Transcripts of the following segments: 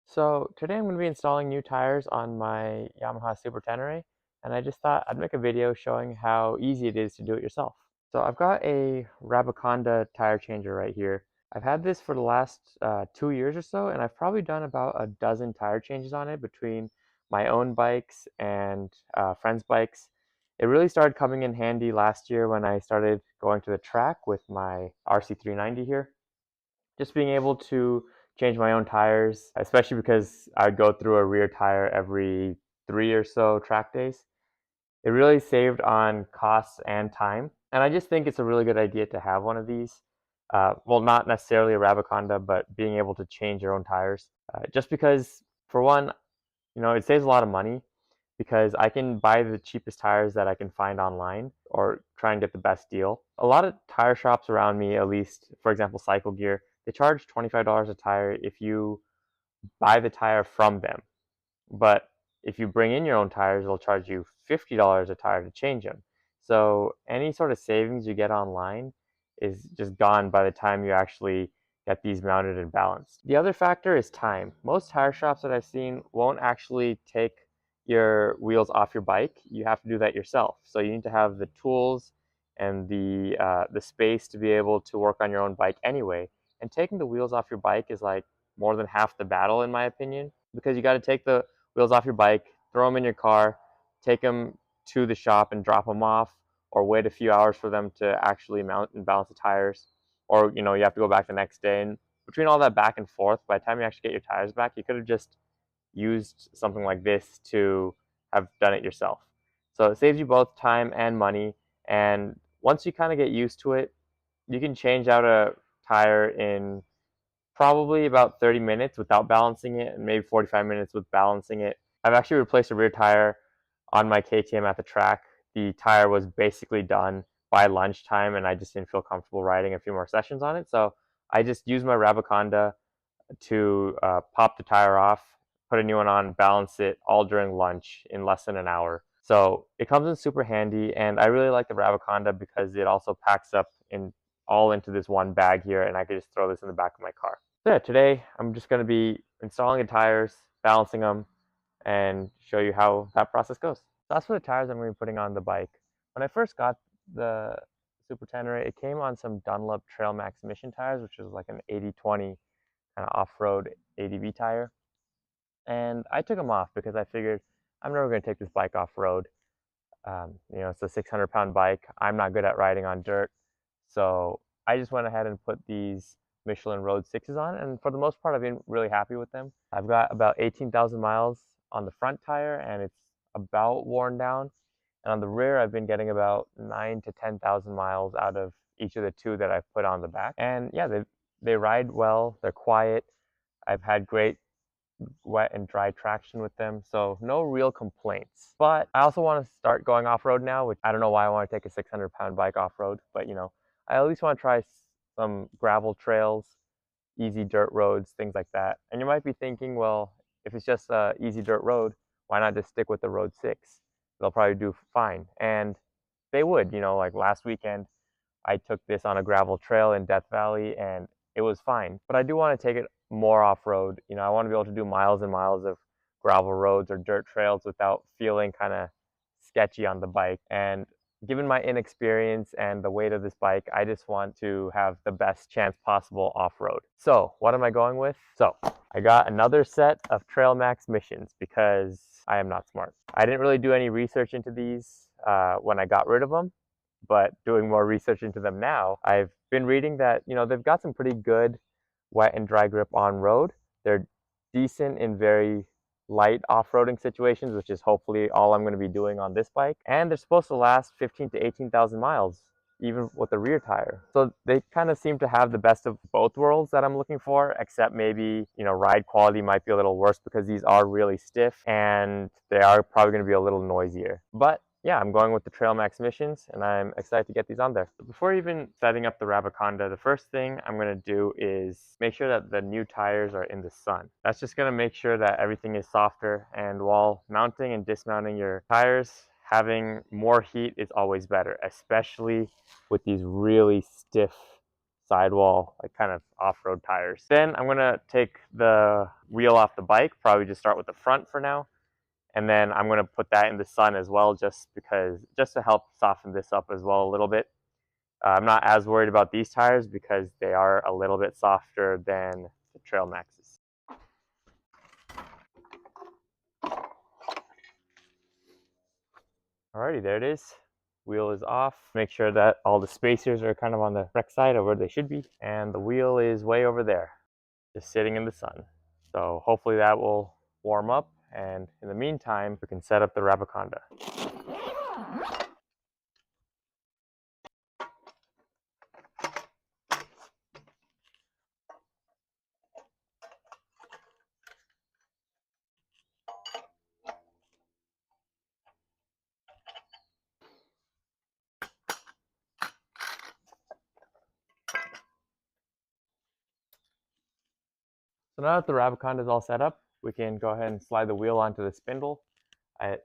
So today I'm going to be installing new tires on my Yamaha Super Tenere, and I just thought I'd make a video showing how easy it is to do it yourself. So I've got a Rabaconda tire changer right here. I've had this for the last 2 years or so, and I've probably done about a dozen tire changes on it between my own bikes and friends' bikes. It really started coming in handy last year when I started going to the track with my RC390 here. Just being able to change my own tires, especially because I would go through a rear tire every 3 or so track days. It really saved on costs and time. And I just think it's a really good idea to have one of these. Well, not necessarily a Rabaconda, but being able to change your own tires. Just because, for one, it saves a lot of money because I can buy the cheapest tires that I can find online or try and get the best deal. A lot of tire shops around me, at least, for example, Cycle Gear, they charge $25 a tire if you buy the tire from them. But if you bring in your own tires, they'll charge you $50 a tire to change them. So any sort of savings you get online is just gone by the time you actually get these mounted and balanced. The other factor is time. Most tire shops that I've seen won't actually take your wheels off your bike. You have to do that yourself. So you need to have the tools and the space to be able to work on your own bike anyway. And taking the wheels off your bike is like more than half the battle, in my opinion, because you got to take the wheels off your bike, throw them in your car, take them to the shop and drop them off, or wait a few hours for them to actually mount and balance the tires, or you have to go back the next day. And between all that back and forth, by the time you actually get your tires back, you could have just used something like this to have done it yourself. So it saves you both time and money. And once you kind of get used to it, you can change out a tire in probably about 30 minutes without balancing it, and maybe 45 minutes with balancing it. I've actually replaced a rear tire on my KTM at the track. The tire was basically done by lunchtime, and I just didn't feel comfortable riding a few more sessions on it. So I just used my Rabaconda to pop the tire off, put a new one on, balance it all during lunch in less than an hour. So it comes in super handy, and I really like the Rabaconda because it also packs up in all into this one bag here, and I could just throw this in the back of my car. So yeah, today I'm just going to be installing the tires, balancing them, and show you how that process goes. So that's for the tires I'm going to be putting on the bike. When I first got the Super Tenere, it came on some Dunlop Trailmax Mission tires, which is like an 80/20 kind of off-road ADV tire. And I took them off because I figured I'm never going to take this bike off-road. It's a 600-pound bike. I'm not good at riding on dirt. So I just went ahead and put these Michelin Road 6s on, and for the most part, I've been really happy with them. I've got about 18,000 miles on the front tire, and it's about worn down. And on the rear, I've been getting about 9 to 10,000 miles out of each of the two that I've put on the back. And yeah, they ride well. They're quiet. I've had great wet and dry traction with them, so no real complaints. But I also want to start going off-road now, which I don't know why I want to take a 600-pound bike off-road, but I at least want to try some gravel trails, easy dirt roads, things like that. And you might be thinking, well, if it's just a easy dirt road, why not just stick with the Road 6? They'll probably do fine. And they would, like last weekend, I took this on a gravel trail in Death Valley and it was fine. But I do want to take it more off-road. I want to be able to do miles and miles of gravel roads or dirt trails without feeling kind of sketchy on the bike. And given my inexperience and the weight of this bike, I just want to have the best chance possible off-road. So what am I going with? So I got another set of Trailmax Missions because I am not smart. I didn't really do any research into these when I got rid of them, but doing more research into them now, I've been reading that, they've got some pretty good wet and dry grip on road. They're decent in very light off-roading situations, which is hopefully all I'm going to be doing on this bike. And they're supposed to last 15 to 18,000 miles, even with the rear tire. So they kind of seem to have the best of both worlds that I'm looking for, except maybe, ride quality might be a little worse because these are really stiff and they are probably going to be a little noisier. But yeah, I'm going with the Trailmax Missions, and I'm excited to get these on there. Before even setting up the Rabaconda, the first thing I'm going to do is make sure that the new tires are in the sun. That's just going to make sure that everything is softer, and while mounting and dismounting your tires, having more heat is always better, especially with these really stiff sidewall, like kind of off-road tires. Then I'm gonna take the wheel off the bike, probably just start with the front for now. And then I'm gonna put that in the sun as well, just to help soften this up as well a little bit. I'm not as worried about these tires because they are a little bit softer than the Trailmaxes. Alrighty, there it is. Wheel is off. Make sure that all the spacers are kind of on the correct side of where they should be. And the wheel is way over there, just sitting in the sun. So hopefully that will warm up. And in the meantime, we can set up the Rabaconda. So now that the Rabaconda is all set up, we can go ahead and slide the wheel onto the spindle.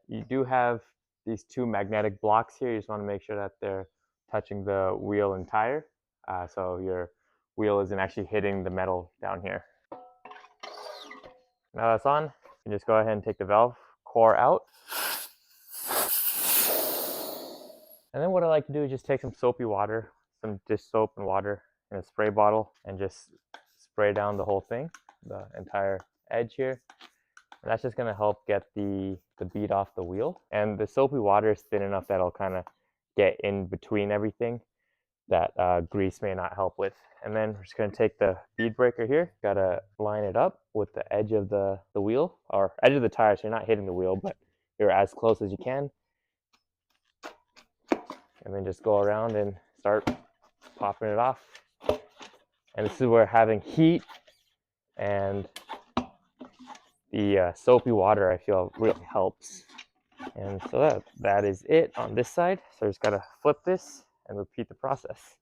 You do have these two magnetic blocks here. You just want to make sure that they're touching the wheel and tire, so your wheel isn't actually hitting the metal down here. Now that's on, you can just go ahead and take the valve core out. And then what I like to do is just take some soapy water, some dish soap and water in a spray bottle, and just spray down the whole thing, the entire edge here. And that's just going to help get the bead off the wheel. And the soapy water is thin enough that it'll kind of get in between everything that grease may not help with. And then we're just going to take the bead breaker here, got to line it up with the edge of the wheel, or edge of the tire, so you're not hitting the wheel, but you're as close as you can. And then just go around and start popping it off. And this is where having heat and the soapy water, I feel, really helps. And so that is it on this side. So I just gotta flip this and repeat the process.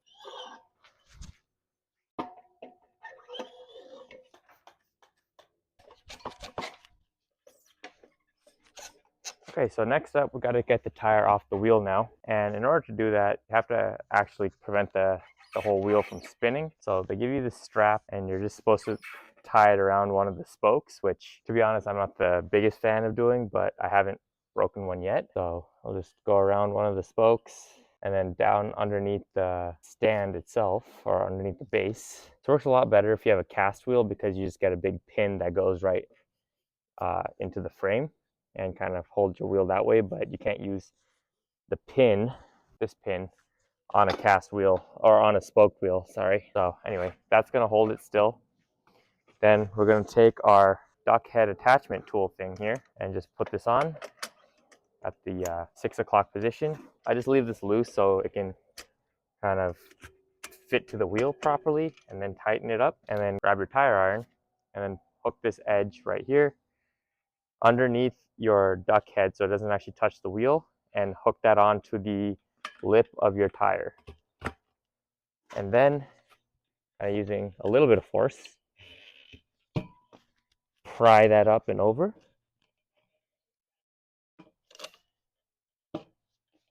Okay, so next up, we got to get the tire off the wheel now. And in order to do that, you have to actually prevent the whole wheel from spinning. So they give you this strap and you're just supposed to tie it around one of the spokes, which, to be honest, I'm not the biggest fan of doing, but I haven't broken one yet. So I'll just go around one of the spokes and then down underneath the stand itself, or underneath the base. It works a lot better if you have a cast wheel because you just get a big pin that goes right into the frame and kind of hold your wheel that way, but you can't use the pin, this pin, on a cast wheel, or on a spoke wheel, sorry. So anyway, that's gonna hold it still. Then we're gonna take our duck head attachment tool thing here and just put this on at the 6 o'clock position. I just leave this loose so it can kind of fit to the wheel properly, and then tighten it up, and then grab your tire iron and then hook this edge right here underneath your duck head so it doesn't actually touch the wheel, and hook that onto the lip of your tire. And then using a little bit of force, pry that up and over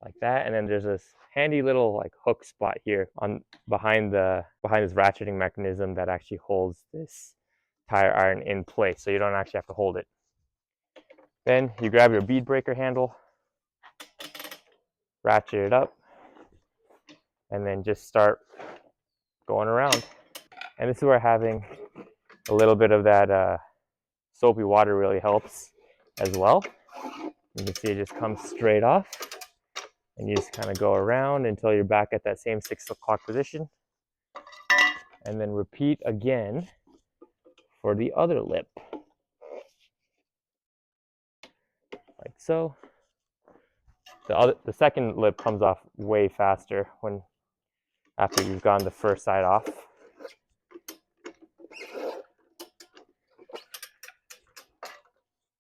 like that. And then there's this handy little like hook spot here on behind this ratcheting mechanism that actually holds this tire iron in place, so you don't actually have to hold it. Then you grab your bead breaker handle, ratchet it up, and then just start going around. And this is where having a little bit of that soapy water really helps as well. You can see it just comes straight off, and you just kind of go around until you're back at that same 6 o'clock position, and then repeat again for the other lip, like so. The second lip comes off way faster after you've gone the first side off.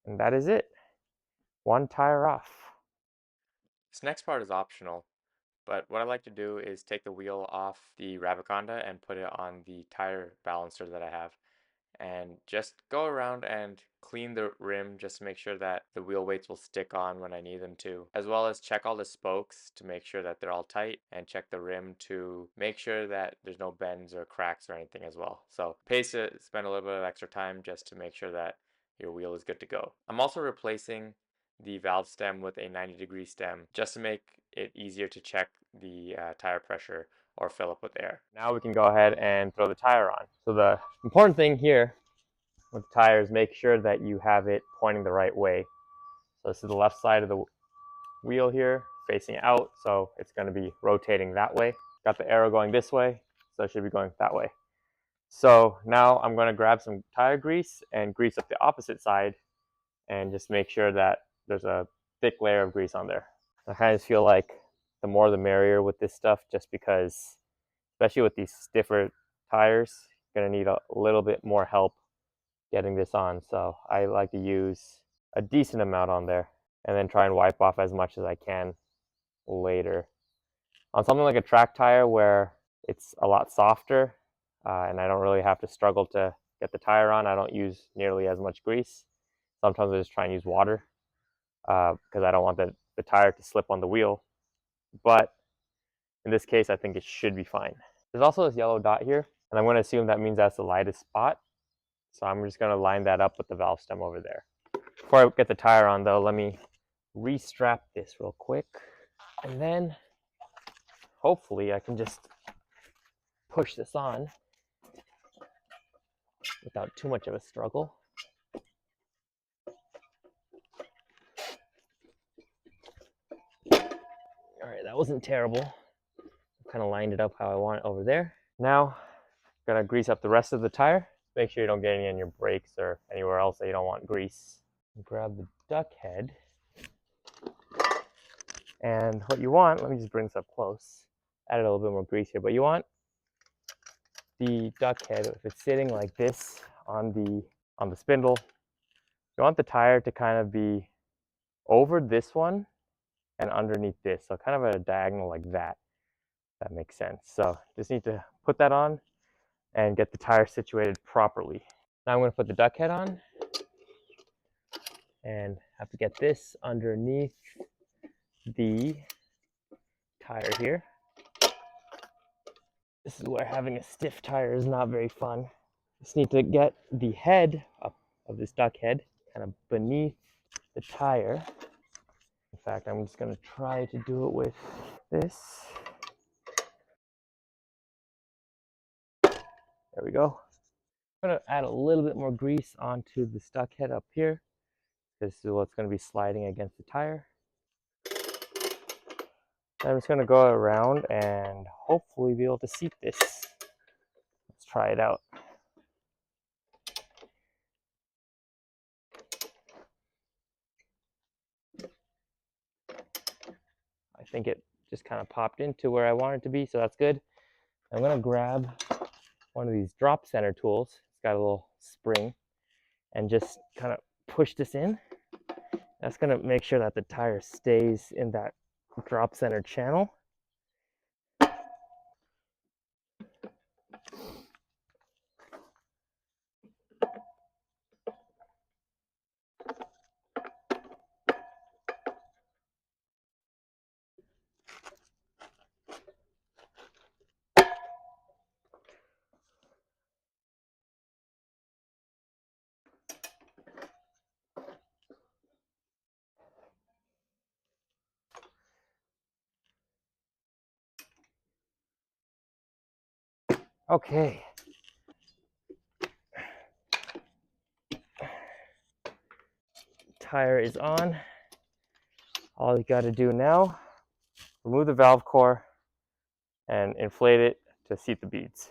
And that is it. One tire off. This next part is optional, but what I like to do is take the wheel off the Rabaconda and put it on the tire balancer that I have. and just go around and clean the rim just to make sure that the wheel weights will stick on when I need them to, as well as check all the spokes to make sure that they're all tight, and check the rim to make sure that there's no bends or cracks or anything as well. So pays to spend a little bit of extra time just to make sure that your wheel is good to go. I'm also replacing the valve stem with a 90-degree stem just to make it easier to check the tire pressure or fill up with air. Now we can go ahead and throw the tire on. So the important thing here with the tire is make sure that you have it pointing the right way. So this is the left side of the wheel here facing out, so it's going to be rotating that way. Got the arrow going this way, so it should be going that way. So now I'm going to grab some tire grease and grease up the opposite side and just make sure that there's a thick layer of grease on there. I kind of feel like the more the merrier with this stuff, just because, especially with these stiffer tires, you're going to need a little bit more help getting this on. So I like to use a decent amount on there and then try and wipe off as much as I can later. On something like a track tire where it's a lot softer and I don't really have to struggle to get the tire on, I don't use nearly as much grease. Sometimes I just try and use water because I don't want the tire to slip on the wheel. But in this case, I think it should be fine. There's also this yellow dot here, and I'm going to assume that means that's the lightest spot. So I'm just going to line that up with the valve stem over there. Before I get the tire on though, let me restrap this real quick. And then hopefully I can just push this on without too much of a struggle. All right, that wasn't terrible. Kind of lined it up how I want it over there. Now, I'm gonna grease up the rest of the tire. Make sure you don't get any on your brakes or anywhere else that you don't want grease. Grab the duck head. And what you want, let me just bring this up close. Added a little bit more grease here, but you want the duck head, if it's sitting like this on the spindle, you want the tire to kind of be over this one and underneath this. So kind of at a diagonal like that. That makes sense. So just need to put that on and get the tire situated properly. Now I'm going to put the duck head on and have to get this underneath the tire here. This is where having a stiff tire is not very fun. Just need to get the head up of this duck head kind of beneath the tire. In fact, I'm just going to try to do it with this. There we go. I'm going to add a little bit more grease onto the duck head up here. This is what's going to be sliding against the tire. I'm just going to go around and hopefully be able to seat this. Let's try it out. I think it just kind of popped into where I want it to be, so that's good. I'm going to grab one of these drop center tools. It's got a little spring, and just kind of push this in. That's going to make sure that the tire stays in that drop center channel. Okay. Tire is on. All you got to do now, remove the valve core and inflate it to seat the beads.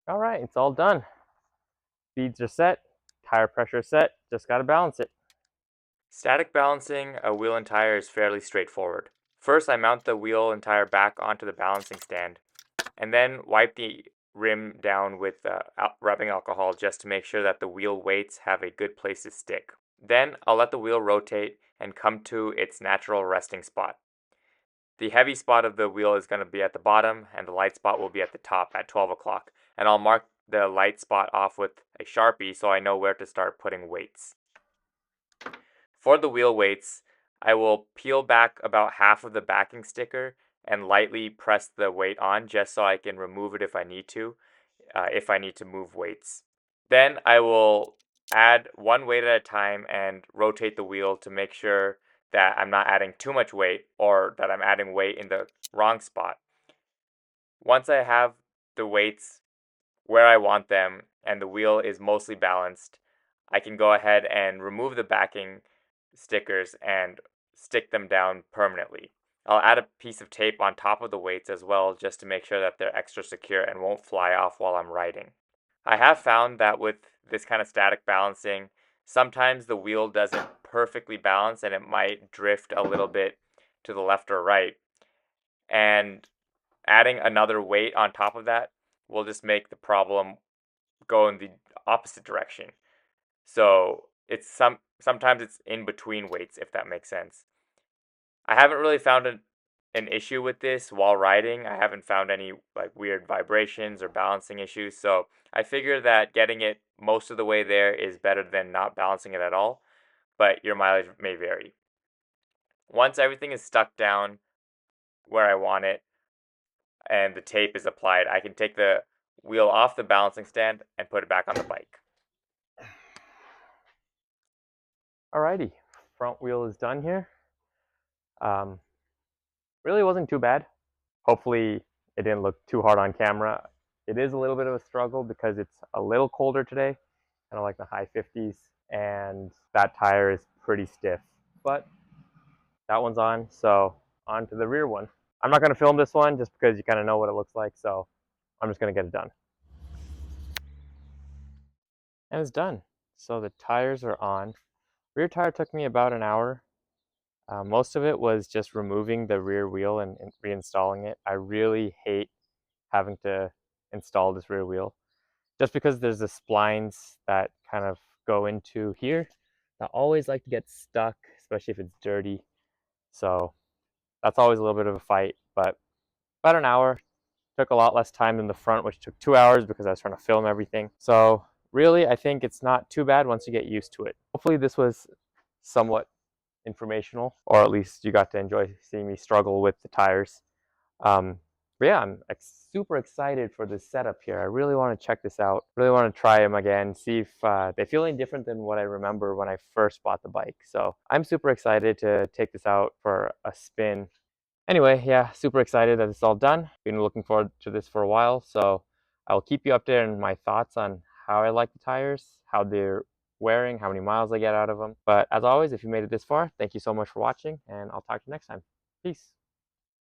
All right, it's all done. Beads are set, tire pressure is set, just got to balance it. Static balancing a wheel and tire is fairly straightforward. First, I mount the wheel and tire back onto the balancing stand, and then wipe the rim down with rubbing alcohol just to make sure that the wheel weights have a good place to stick. Then I'll let the wheel rotate and come to its natural resting spot. The heavy spot of the wheel is going to be at the bottom, and the light spot will be at the top at 12 o'clock. And I'll mark the light spot off with a Sharpie so I know where to start putting weights. For the wheel weights, I will peel back about half of the backing sticker and lightly press the weight on just so I can remove it if I need to move weights. Then I will add one weight at a time and rotate the wheel to make sure that I'm not adding too much weight or that I'm adding weight in the wrong spot. Once I have the weights where I want them and the wheel is mostly balanced, I can go ahead and remove the backing stickers and stick them down permanently. I'll add a piece of tape on top of the weights as well just to make sure that they're extra secure and won't fly off while I'm riding. I have found that with this kind of static balancing, sometimes the wheel doesn't perfectly balance and it might drift a little bit to the left or right. And adding another weight on top of that will just make the problem go in the opposite direction. So it's sometimes it's in between weights, if that makes sense. I haven't really found an issue with this while riding. I haven't found any like weird vibrations or balancing issues. So I figure that getting it most of the way there is better than not balancing it at all, but your mileage may vary. Once everything is stuck down where I want it and the tape is applied, I can take the wheel off the balancing stand and put it back on the bike. Alrighty, front wheel is done here. Really wasn't too bad. Hopefully it didn't look too hard on camera. It is a little bit of a struggle because it's a little colder today, kind of like the high 50s, and that tire is pretty stiff. But that one's on, so on to the rear one. I'm not going to film this one just because you kind of know what it looks like, so I'm just going to get it done. And it's done. So the tires are on. Rear tire took me about an hour. Most of it was just removing the rear wheel and reinstalling it. I really hate having to install this rear wheel just because there's the splines that kind of go into here that always like to get stuck, especially if it's dirty. So that's always a little bit of a fight, but about an hour. Took a lot less time than the front, which took 2 hours because I was trying to film everything. So really, I think it's not too bad once you get used to it. Hopefully this was somewhat informational, or at least you got to enjoy seeing me struggle with the tires. But yeah, I'm super excited for this setup here. I really want to check this out. Really want to try them again, see if they feel any different than what I remember when I first bought the bike. So I'm super excited to take this out for a spin. Anyway, yeah, super excited that it's all done. Been looking forward to this for a while, so I'll keep you updated on my thoughts on how I like the tires, how they're wearing, how many miles I get out of them. But as always, if you made it this far, thank you so much for watching, and I'll talk to you next time. Peace.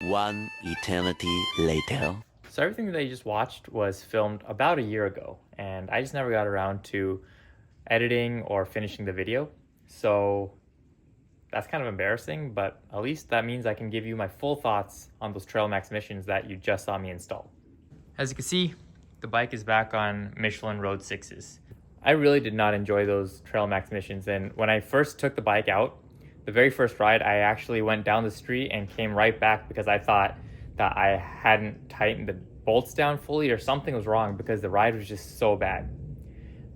One eternity later. So everything that you just watched was filmed about a year ago, and I just never got around to editing or finishing the video. So that's kind of embarrassing, but at least that means I can give you my full thoughts on those Trailmax missions that you just saw me install. As you can see, the bike is back on Michelin Road 6s. I really did not enjoy those Trailmax missions, and when I first took the bike out, the very first ride, I actually went down the street and came right back because I thought that I hadn't tightened the bolts down fully or something was wrong because the ride was just so bad.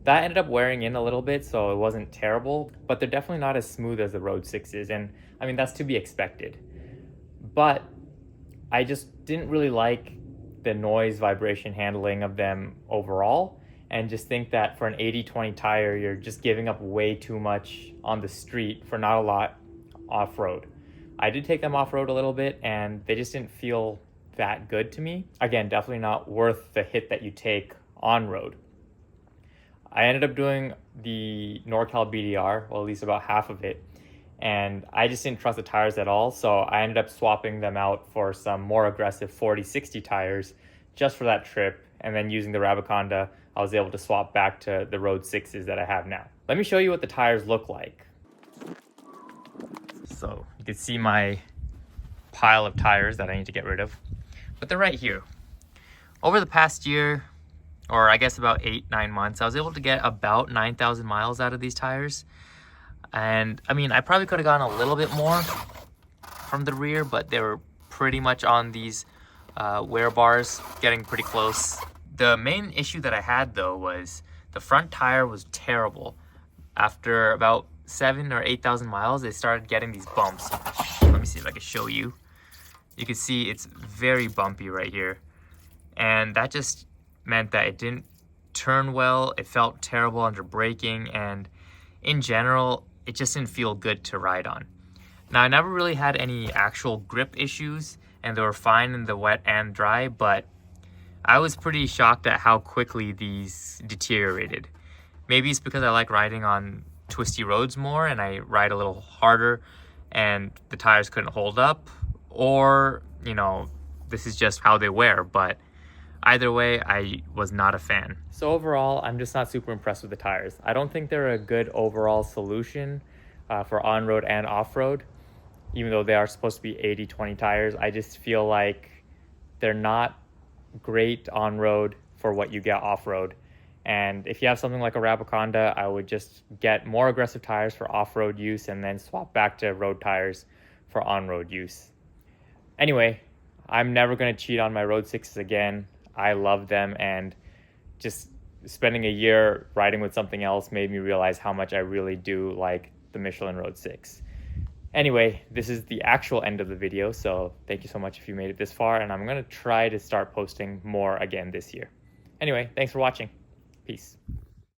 That ended up wearing in a little bit, so it wasn't terrible, but they're definitely not as smooth as the Road 6s, and I mean, that's to be expected. But I just didn't really like the noise vibration handling of them overall, and just think that for an 80/20 tire, you're just giving up way too much on the street for not a lot off-road. I did take them off-road a little bit, and they just didn't feel that good to me. Again, definitely not worth the hit that you take on-road. I ended up doing the NorCal BDR, well, at least about half of it, and I just didn't trust the tires at all, so I ended up swapping them out for some more aggressive 40/60 tires just for that trip, and then using the Rabaconda, I was able to swap back to the Road 6s that I have now. Let me show you what the tires look like. So you can see my pile of tires that I need to get rid of, but they're right here. Over the past year, or I guess about 8-9 months, I was able to get about 9,000 miles out of these tires. And I mean, I probably could have gone a little bit more from the rear, but they were pretty much on these wear bars, getting pretty close. The main issue that I had though was the front tire was terrible. After about 7 or 8,000 miles, they started getting these bumps. Let me see if I can show you. You can see it's very bumpy right here. And that just meant that it didn't turn well. It felt terrible under braking, and in general, it just didn't feel good to ride on. Now, I never really had any actual grip issues, and they were fine in the wet and dry, but I was pretty shocked at how quickly these deteriorated. Maybe it's because I like riding on twisty roads more and I ride a little harder and the tires couldn't hold up, or, you know, this is just how they wear, but either way, I was not a fan. So overall, I'm just not super impressed with the tires. I don't think they're a good overall solution for on-road and off-road, even though they are supposed to be 80-20 tires. I just feel like they're not great on-road for what you get off-road. And if you have something like a Rabaconda, I would just get more aggressive tires for off-road use and then swap back to road tires for on-road use. Anyway, I'm never going to cheat on my Road 6s again. I love them, and just spending a year riding with something else made me realize how much I really do like the Michelin Road 6. Anyway, this is the actual end of the video, so thank you so much if you made it this far, and I'm going to try to start posting more again this year. Anyway, thanks for watching. Peace.